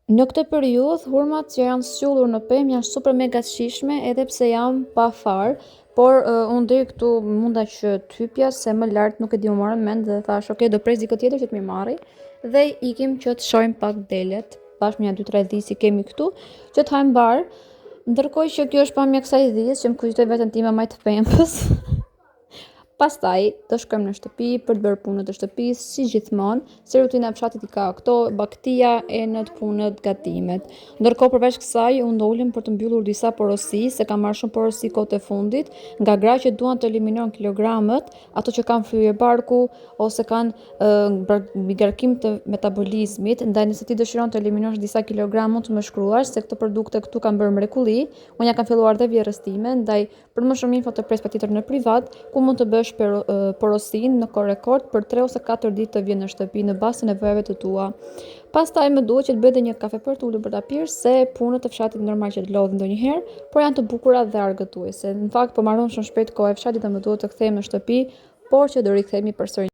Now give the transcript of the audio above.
Në këtë periudhë, hurmat që janë sqyllur në pemë janë super mega të shijshme edhe pse janë pa far, por unë deri këtu munda që t'hypja se më lart nuk e di, më morën mend dhe thash, ok, do pres dikë tjetër që të më marri dhe ikim që të shohim pak delet, bashkë me 2-3 dhi si kemi këtu, që të hajmë bar, ndërkohë që kjo është pamja e kësaj dhjes që më kujtoi veten time më të pempës. Pastaj do shkojmë në shtëpi për të bërë punët e shtëpisë, si gjithmonë, se rutina e fshatit i ka këto baktia e në të punët gatimet. Ndërkohë përveç kësaj, unë dolem për të mbyllur disa porosi, se kam marrë shumë porosi kohët e fundit, nga gra që duan të eliminojnë kilogramët, ato që kanë fryrje barku ose kanë bigarkim të metabolizmit, ndaj nëse ti dëshiron të eliminosh disa kilogram, mund të më shkruash se këto produkte këtu kanë bërë mrekulli. Unë ja kam filluar dhe vjerës time, ndaj për më shumë info të pres patjetër në privat, ku mund të bësh porosin në kohë rekord për 3 ose 4 ditë të vjen në shtëpi në bazë të nevojave të tua. Pastaj më duhet që të bëj edhe një kafe për të ulur për ta pirë, se punët e fshatit normal që të lodhin ndonjëherë, por janë të bukura dhe argëtuese. Në fakt po marron shumë shpejt kohë e fshatit dhe më duhet të kthehem në shtëpi, por që do rikthehemi përsëri